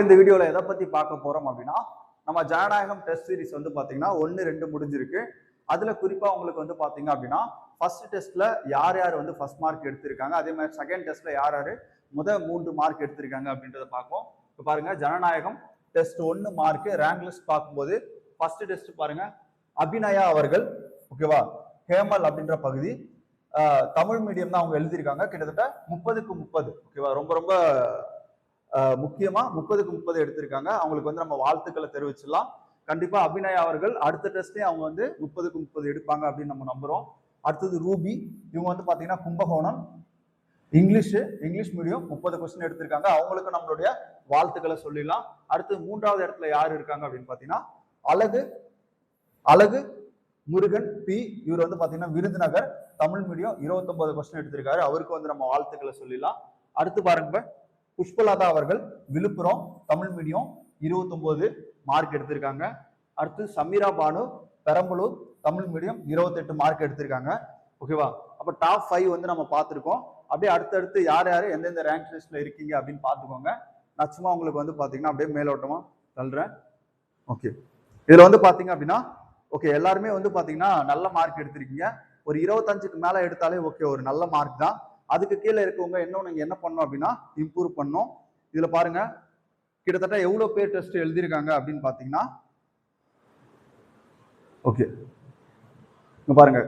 இந்த வீடியோல எதை பத்தி பார்க்க போறோம் அப்படின்னா, நம்ம ஜனநாயகம் டெஸ்ட் சீரிஸ் வந்து பாத்தீங்கன்னா 1, 2 முடிஞ்சிருக்கு. அதுல குறிப்பா உங்களுக்கு வந்து பாத்தீங்க அப்படின்னா ஃபர்ஸ்ட் டெஸ்ட்ல யார் யார் வந்து ஃபர்ஸ்ட் மார்க் எடுத்திருக்காங்க, அதே மாதிரி செகண்ட் டெஸ்ட்ல யார் யாரு முதல் 3 மார்க் எடுத்திருக்காங்க அப்படின்றத பார்ப்போம். இப்போ பாருங்க, ஜனநாயகம் டெஸ்ட் 1 மார்க் ரேங்க் லிஸ்ட் பார்க்கும்போது ஃபர்ஸ்ட் டெஸ்ட் பாருங்க, அபிநயா அவர்கள், ஓகேவா, ஹேமல் அப்படின்ற பகுதி தமிழ் மீடியம் தான் அவங்க எழுதியிருக்காங்க. கிட்டத்தட்ட 30க்கு 30, ஓகேவா, ரொம்ப ரொம்ப முக்கியமா 30க்கு 30 எடுத்திருக்காங்க. அவங்களுக்கு வந்து நம்ம வாழ்த்துக்களை தெரிவிச்சிடலாம். கண்டிப்பா அபிநயா அவர்கள் அடுத்த டெஸ்டே அவங்க வந்து 30க்கு 30 எடுப்பாங்க அப்படின்னு நம்ம நம்புறோம். அடுத்தது ரூபி, இவங்க வந்து பாத்தீங்கன்னா கும்பகோணம், இங்கிலீஷ் மீடியம் 30 கொஸ்டின் எடுத்திருக்காங்க. அவங்களுக்கு நம்மளுடைய வாழ்த்துக்களை சொல்லிடலாம். அடுத்து 3வது இடத்துல யாரு இருக்காங்க அப்படின்னு பாத்தீங்கன்னா அழகு முருகன் பி, இவர் வந்து பாத்தீங்கன்னா விருதுநகர் தமிழ் மீடியம் 29 கொஸ்டின் எடுத்திருக்காரு. அவருக்கு வந்து நம்ம வாழ்த்துக்களை சொல்லிடலாம். அடுத்து பாருங்க, புஷ்பலதா அவர்கள் விழுப்புரம் தமிழ் மீடியம் 29 மார்க் எடுத்திருக்காங்க. அடுத்து சமீரா பானு பெரம்பலூர் தமிழ் மீடியம் 28 மார்க் எடுத்திருக்காங்க. ஓகேவா, அப்ப டாப் 5 வந்து நம்ம பார்த்திருக்கோம். அப்படியே அடுத்தடுத்து யார் யாரு எந்தெந்த ரேங்க் லிஸ்ட்ல இருக்கீங்க அப்படின்னு பார்த்துக்கோங்க. நான் சும்மா உங்களுக்கு வந்து பாத்தீங்கன்னா அப்படியே மேலோட்டமா சொல்றேன். ஓகே, இதுல வந்து பாத்தீங்க அப்படின்னா ஓகே எல்லாருமே வந்து பாத்தீங்கன்னா நல்ல மார்க் எடுத்திருக்கீங்க. ஒரு 25க்கு மேல எடுத்தாலே ஓகே, ஒரு நல்ல மார்க் தான். அதுக்கு கீழே இருக்கவங்க இன்னும் நீங்க என்ன பண்ணணும் அப்படின்னா இம்ப்ரூவ் பண்ணணும். இதுல பாருங்க, கிட்டத்தட்ட எவ்வளவு பேர் டெஸ்ட் எழுதியிருக்காங்க அப்படின்னு பாத்தீங்கன்னா ஓகே இங்க பாருங்க,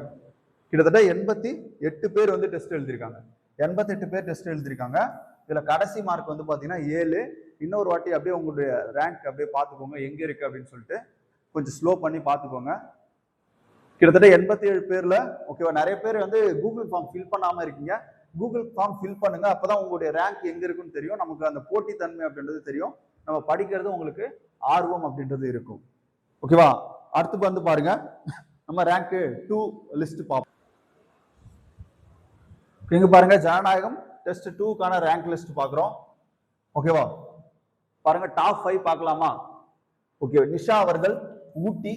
கிட்டத்தட்ட 88 பேர் வந்து டெஸ்ட் எழுதியிருக்காங்க. 88 பேர் டெஸ்ட் எழுதியிருக்காங்க. இதுல கடைசி மார்க் வந்து பாத்தீங்கன்னா 7. இன்னொரு வாட்டி அப்படியே உங்களுடைய ரேங்க் அப்படியே பார்த்துக்கோங்க எங்க இருக்கு அப்படின்னு சொல்லிட்டு கொஞ்சம் ஸ்லோ பண்ணி பார்த்துக்கோங்க. கிட்டத்தட்ட 87 பேர்ல ஓகேவா, நிறைய பேர் வந்து கூகுள் ஃபார்ம் ஃபில் பண்ணாம இருக்கீங்க. கூகுள் ஃபார்ம் ஃபில் பண்ணுங்க, அப்பதான் உங்களுடைய ரேங்க் எங்க இருக்குன்னு தெரியும். நமக்கு அந்த போட்டி தன்மை அப்படின்றது தெரியும். நம்ம படிக்கிறது உங்களுக்கு ஆர்வம் அப்படின்றது இருக்கும். ஓகேவா, அடுத்து வந்து பாருங்க, நம்ம ரேங்க் 2 லிஸ்ட் பார்ப்போம். இங்க பாருங்க, ஜனநாயகம் டெஸ்ட் 2க்கான ரேங்க் லிஸ்ட் பாக்குறோம். ஓகேவா, பாருங்க டாப் 5 பார்க்கலாமா? ஓகே, நிஷா அவர்கள் ஊட்டி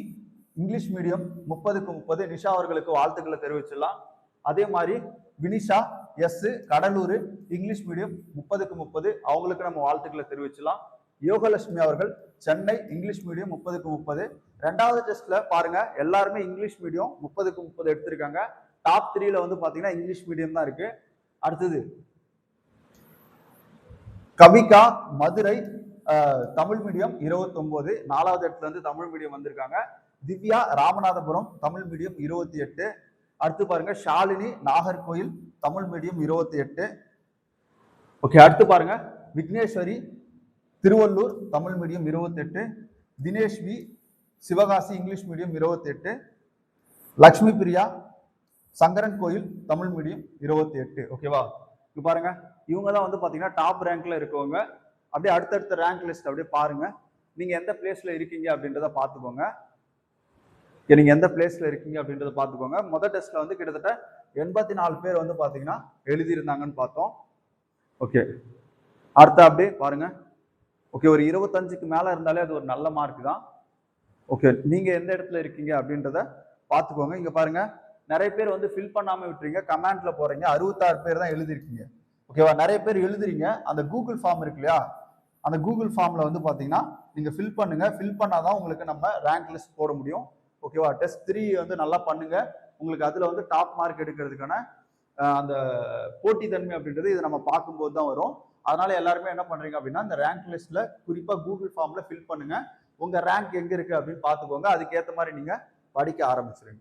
இங்கிலீஷ் மீடியம் 30க்கு 30, நிஷா அவர்களுக்கு வாழ்த்துக்களை தெரிவிச்சிடலாம். அதே மாதிரி Vinisha S Cuddalore English medium 30க்கு 30, அவங்களுக்கு நம்ம வாழ்த்துக்களை தெரிவிச்சிடலாம். யோகலட்சுமி அவர்கள் சென்னை இங்கிலீஷ் மீடியம் 30க்கு 30. 2வது டெஸ்ட்ல பாருங்க, எல்லாருமே இங்கிலீஷ் மீடியம் 30க்கு 30 எடுத்திருக்காங்க. டாப் 3ல வந்து பாத்தீங்கன்னா இங்கிலீஷ் மீடியம் தான் இருக்கு. அடுத்தது கவிகா மதுரை தமிழ் மீடியம் 29, 4வது இடத்துல இருந்து தமிழ் மீடியம் வந்திருக்காங்க. திவ்யா ராமநாதபுரம் தமிழ் மீடியம் 28. அடுத்து பாருங்க, ஷாலினி நாகர்கோயில் தமிழ் மீடியம் 28. ஓகே, அடுத்து பாருங்க, Vigneswari Tiruvallur Tamil medium 28, Dinesh V Sivakasi English medium 28, Lakshmi Priya Sankarankovil Tamil medium 28. ஓகேவா, இங்க பாருங்க, இவங்க தான் வந்து பாத்தீங்கன்னா டாப் ரேங்க்ல இருக்கவங்க. அப்படியே அடுத்தடுத்த ரேங்க் லிஸ்ட் அப்படியே பாருங்க, நீங்க எந்த பிளேஸ்ல இருக்கீங்க அப்படின்றத பாத்துக்கோங்க. நீங்க எந்த பிளேஸ்ல இருக்கீங்க அப்படின்றத பாத்துக்கோங்க. முதல் டெஸ்ட்ல வந்து கிட்டத்தட்ட 84 பேர் வந்து பாத்தீங்கன்னா எழுதியிருந்தாங்கன்னு பார்த்தோம். ஓகே, அடுத்த அப்படியே பாருங்க. ஓகே, ஒரு 25க்கு மேல இருந்தாலே அது ஒரு நல்ல மார்க் தான். ஓகே, நீங்க எந்த இடத்துல இருக்கீங்க அப்படின்றத பாத்துக்கோங்க. இங்க பாருங்க, நிறைய பேர் வந்து ஃபில் பண்ணாம விட்டுறீங்க, கமெண்ட்ல போறீங்க. 66 பேர் தான் எழுதிருக்கீங்க. ஓகேவா, நிறைய பேர் எழுதுறீங்க. அந்த கூகுள் ஃபார்ம் இருக்கு இல்லையா, அந்த கூகுள் ஃபார்ம்ல வந்து பாத்தீங்கன்னா நீங்க ஃபில் பண்ணுங்க. ஃபில் பண்ணாதான் உங்களுக்கு நம்ம ரேங்க் லிஸ்ட் போட முடியும். ஓகேவா, டெஸ்ட் 3 வந்து நல்லா பண்ணுங்க. உங்களுக்கு அதுல வந்து டாப் மார்க் எடுக்கிறதுக்கான அந்த போட்டி தன்மை அப்படின்றது இதை நம்ம பார்க்கும்போது தான் வரும். அதனால எல்லாருமே என்ன பண்றீங்க அப்படின்னா, இந்த ரேங்க் லிஸ்ட்ல குறிப்பா கூகுள் ஃபார்ம்ல ஃபில் பண்ணுங்க. உங்க ரேங்க் எங்க இருக்கு அப்படின்னு பாத்துக்கோங்க. அதுக்கேற்ற மாதிரி நீங்க படிக்க ஆரம்பிச்சிருங்க.